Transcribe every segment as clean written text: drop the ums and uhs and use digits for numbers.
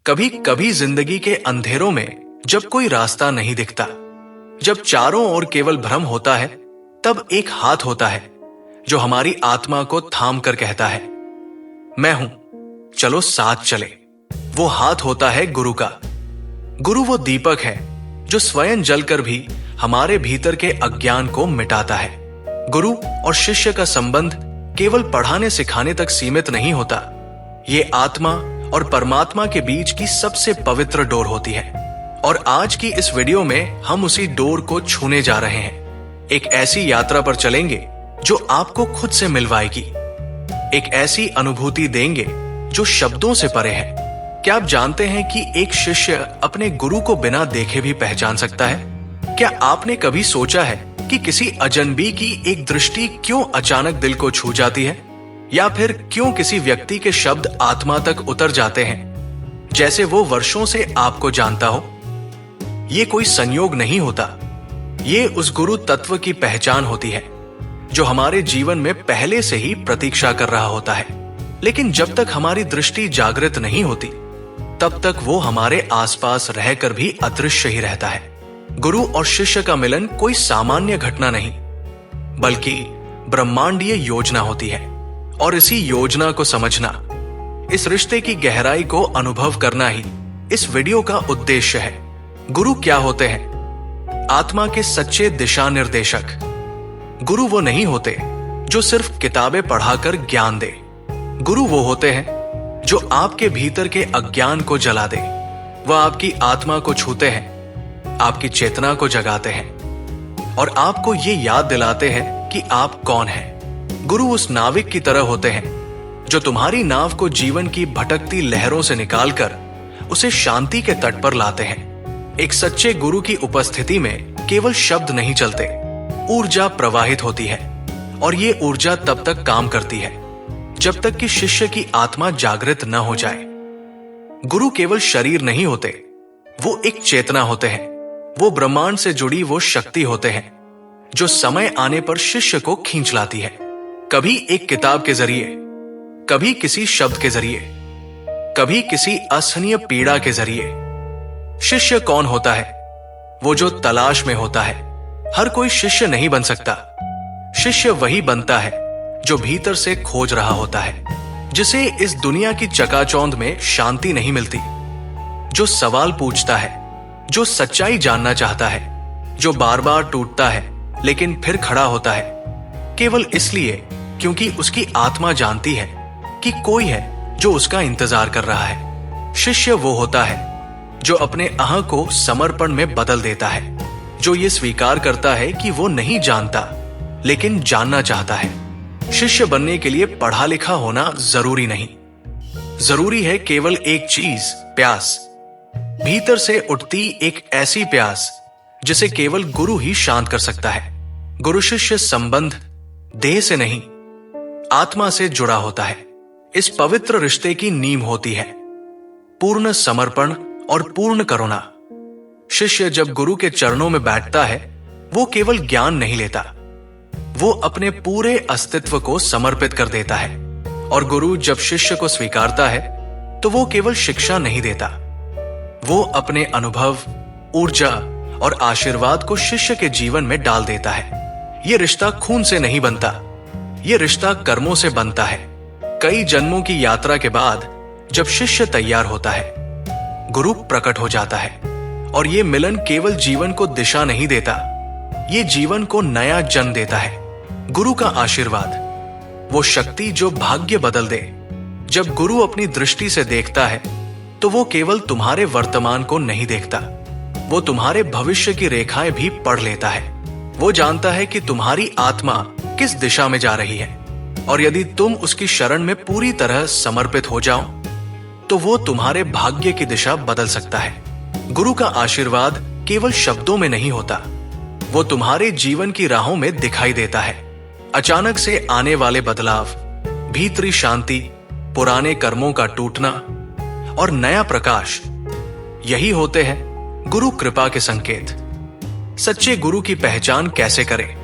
कभी कभी जिंदगी के अंधेरों में जब कोई रास्ता नहीं दिखता, जब चारों ओर केवल भ्रम होता है, तब एक हाथ होता है जो हमारी आत्मा को थाम कर कहता है, मैं हूं, चलो साथ चले। वो हाथ होता है गुरु का। गुरु वो दीपक है जो स्वयं जलकर भी हमारे भीतर के अज्ञान को मिटाता है। गुरु और शिष्य का संबंध केवल पढ़ाने सिखाने तक सीमित नहीं होता। ये आत्मा और परमात्मा के बीच की सबसे पवित्र डोर होती है। और आज की इस वीडियो में हम उसी डोर को छूने जा रहे हैं। एक ऐसी यात्रा पर चलेंगे जो आपको खुद से मिलवाएगी, एक ऐसी अनुभूति देंगे जो शब्दों से परे है। क्या आप जानते हैं कि एक शिष्य अपने गुरु को बिना देखे भी पहचान सकता है? क्या आपने कभी सोचा है कि किसी अजनबी की एक दृष्टि क्यों अचानक दिल को छू जाती है, या फिर क्यों किसी व्यक्ति के शब्द आत्मा तक उतर जाते हैं जैसे वो वर्षों से आपको जानता हो? ये कोई संयोग नहीं होता, ये उस गुरु तत्व की पहचान होती है जो हमारे जीवन में पहले से ही प्रतीक्षा कर रहा होता है। लेकिन जब तक हमारी दृष्टि जागृत नहीं होती, तब तक वो हमारे आसपास रहकर भी अदृश्य ही रहता है। गुरु और शिष्य का मिलन कोई सामान्य घटना नहीं, बल्कि ब्रह्मांडीय योजना होती है। और इसी योजना को समझना, इस रिश्ते की गहराई को अनुभव करना ही इस वीडियो का उद्देश्य है। गुरु क्या होते हैं? आत्मा के सच्चे दिशा निर्देशक। गुरु वो नहीं होते जो सिर्फ किताबें पढ़ाकर ज्ञान दे। गुरु वो होते हैं जो आपके भीतर के अज्ञान को जला दे। वह आपकी आत्मा को छूते हैं, आपकी चेतना को जगाते हैं और आपको ये याद दिलाते हैं कि आप कौन हैं। गुरु उस नाविक की तरह होते हैं जो तुम्हारी नाव को जीवन की भटकती लहरों से निकालकर उसे शांति के तट पर लाते हैं। एक सच्चे गुरु की उपस्थिति में केवल शब्द नहीं चलते, ऊर्जा प्रवाहित होती है। और ये ऊर्जा तब तक काम करती है जब तक कि शिष्य की आत्मा जागृत न हो जाए। गुरु केवल शरीर नहीं होते, वो एक चेतना होते हैं। वो ब्रह्मांड से जुड़ी वो शक्ति होते हैं जो समय आने पर शिष्य को खींच लाती है। कभी एक किताब के जरिए, कभी किसी शब्द के जरिए, कभी किसी असहनीय पीड़ा के जरिए। शिष्य कौन होता है? वो जो तलाश में होता है। हर कोई शिष्य नहीं बन सकता। शिष्य वही बनता है जो भीतर से खोज रहा होता है, जिसे इस दुनिया की चकाचौंध में शांति नहीं मिलती, जो सवाल पूछता है, जो सच्चाई जानना चाहता है, जो बार बार टूटता है लेकिन फिर खड़ा होता है, केवल इसलिए क्योंकि उसकी आत्मा जानती है कि कोई है जो उसका इंतजार कर रहा है। शिष्य वो होता है जो अपने अह को समर्पण में बदल देता है, जो ये स्वीकार करता है कि वो नहीं जानता लेकिन जानना चाहता है। शिष्य बनने के लिए पढ़ा लिखा होना जरूरी नहीं, जरूरी है केवल एक चीज, प्यास। भीतर से उठती एक ऐसी प्यास जिसे केवल गुरु ही शांत कर सकता है। गुरु शिष्य संबंध देह से नहीं, आत्मा से जुड़ा होता है। इस पवित्र रिश्ते की नींव होती है पूर्ण समर्पण और पूर्ण करुणा। शिष्य जब गुरु के चरणों में बैठता है, वो केवल ज्ञान नहीं लेता, वो अपने पूरे अस्तित्व को समर्पित कर देता है। और गुरु जब शिष्य को स्वीकारता है, तो वो केवल शिक्षा नहीं देता, वो अपने अनुभव, ऊर्जा और आशीर्वाद को शिष्य के जीवन में डाल देता है। ये रिश्ता खून से नहीं बनता, ये रिश्ता कर्मों से बनता है। कई जन्मों की यात्रा के बाद जब शिष्य तैयार होता है, गुरु प्रकट हो जाता है। और ये मिलन केवल जीवन को दिशा नहीं देता, ये जीवन को नया जन्म देता है। गुरु का आशीर्वाद, वो शक्ति जो भाग्य बदल दे। जब गुरु अपनी दृष्टि से देखता है, तो वो केवल तुम्हारे वर्तमान को नहीं देखता, वो तुम्हारे भविष्य की रेखाएं भी पढ़ लेता है। वो जानता है कि तुम्हारी आत्मा किस दिशा में जा रही है, और यदि तुम उसकी शरण में पूरी तरह समर्पित हो जाओ, तो वो तुम्हारे भाग्य की दिशा बदल सकता है। गुरु का आशीर्वाद केवल शब्दों में नहीं होता, वो तुम्हारे जीवन की राहों में दिखाई देता है। अचानक से आने वाले बदलाव, भीतरी शांति, पुराने कर्मों का टूटना और नया प्रकाश, यही होते हैं गुरु कृपा के संकेत। सच्चे गुरु की पहचान कैसे करें?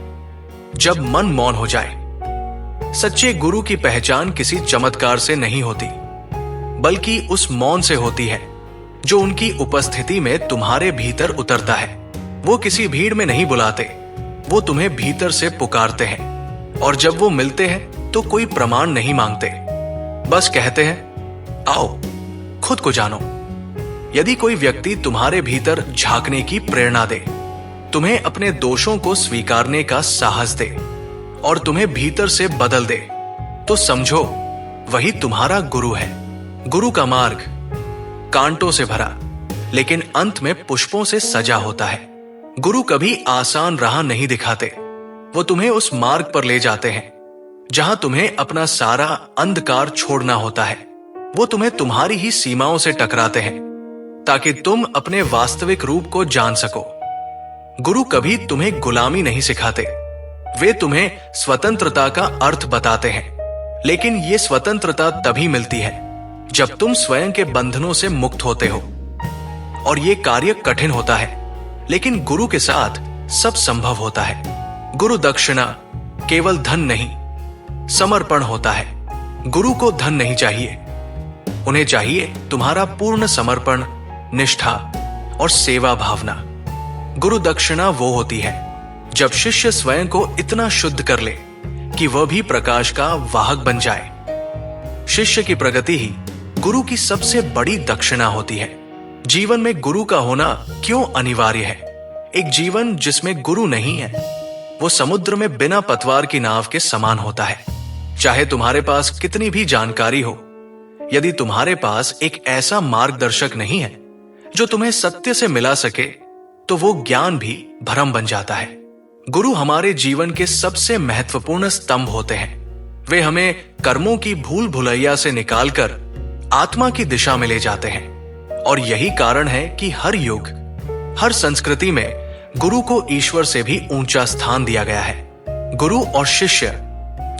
जब मन मौन हो जाए। सच्चे गुरु की पहचान किसी चमत्कार से नहीं होती, बल्कि उस मौन से होती है जो उनकी उपस्थिति में तुम्हारे भीतर उतरता है। वो किसी भीड़ में नहीं बुलाते, वो तुम्हें भीतर से पुकारते हैं। और जब वो मिलते हैं तो कोई प्रमाण नहीं मांगते, बस कहते हैं आओ खुद को जानो। यदि कोई व्यक्ति तुम्हारे भीतर झांकने की प्रेरणा दे, तुम्हें अपने दोषों को स्वीकारने का साहस दे और तुम्हें भीतर से बदल दे, तो समझो वही तुम्हारा गुरु है। गुरु का मार्ग कांटों से भरा लेकिन अंत में पुष्पों से सजा होता है। गुरु कभी आसान राह नहीं दिखाते, वो तुम्हें उस मार्ग पर ले जाते हैं जहां तुम्हें अपना सारा अंधकार छोड़ना होता है। वो तुम्हें तुम्हारी ही सीमाओं से टकराते हैं ताकि तुम अपने वास्तविक रूप को जान सको। गुरु कभी तुम्हें गुलामी नहीं सिखाते, वे तुम्हें स्वतंत्रता का अर्थ बताते हैं। लेकिन ये स्वतंत्रता तभी मिलती है जब तुम स्वयं के बंधनों से मुक्त होते हो। और ये कार्य कठिन होता है, लेकिन गुरु के साथ सब संभव होता है। गुरु दक्षिणा केवल धन नहीं, समर्पण होता है। गुरु को धन नहीं चाहिए, उन्हें चाहिए तुम्हारा पूर्ण समर्पण, निष्ठा और सेवा भावना। गुरु दक्षिणा वो होती है जब शिष्य स्वयं को इतना शुद्ध कर ले कि वह भी प्रकाश का वाहक बन जाए। शिष्य की प्रगति ही गुरु की सबसे बड़ी दक्षिणा होती है। जीवन में गुरु का होना क्यों अनिवार्य है? एक जीवन जिसमें गुरु नहीं है वो समुद्र में बिना पतवार की नाव के समान होता है। चाहे तुम्हारे पास कितनी भी जानकारी हो, यदि तुम्हारे पास एक ऐसा मार्गदर्शक नहीं है जो तुम्हें सत्य से मिला सके, तो वो ज्ञान भी भ्रम बन जाता है। गुरु हमारे जीवन के सबसे महत्वपूर्ण स्तंभ होते हैं। वे हमें कर्मों की भूल भुलैया से निकालकर आत्मा की दिशा में ले जाते हैं। और यही कारण है कि हर युग, हर संस्कृति में गुरु को ईश्वर से भी ऊंचा स्थान दिया गया है। गुरु और शिष्य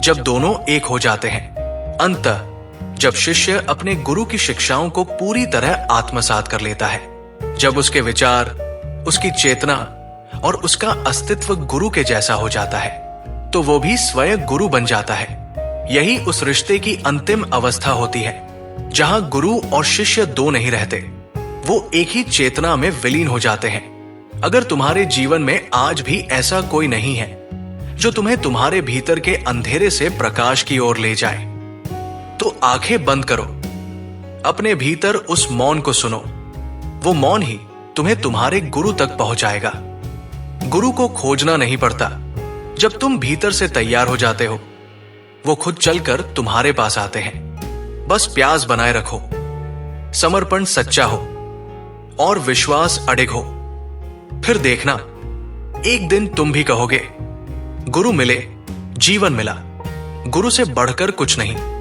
जब दोनों एक हो जाते हैं, अंततः जब शिष्य अपने गुरु की शिक्षाओं को पूरी तरह आत्मसात कर लेता है, जब उसके विचार, उसकी चेतना और उसका अस्तित्व गुरु के जैसा हो जाता है, तो वो भी स्वयं गुरु बन जाता है। यही उस रिश्ते की अंतिम अवस्था होती है जहां गुरु और शिष्य दो नहीं रहते, वो एक ही चेतना में विलीन हो जाते हैं। अगर तुम्हारे जीवन में आज भी ऐसा कोई नहीं है जो तुम्हें तुम्हारे भीतर के अंधेरे से प्रकाश की ओर ले जाए, तो आंखें बंद करो, अपने भीतर उस मौन को सुनो। वो मौन ही तुम्हें तुम्हारे गुरु तक पहुंचाएगा। गुरु को खोजना नहीं पड़ता। जब तुम भीतर से तैयार हो जाते हो, वो खुद चलकर तुम्हारे पास आते हैं। बस प्यास बनाए रखो, समर्पण सच्चा हो और विश्वास अडिग हो। फिर देखना, एक दिन तुम भी कहोगे, गुरु मिले, जीवन मिला। गुरु से बढ़कर कुछ नहीं।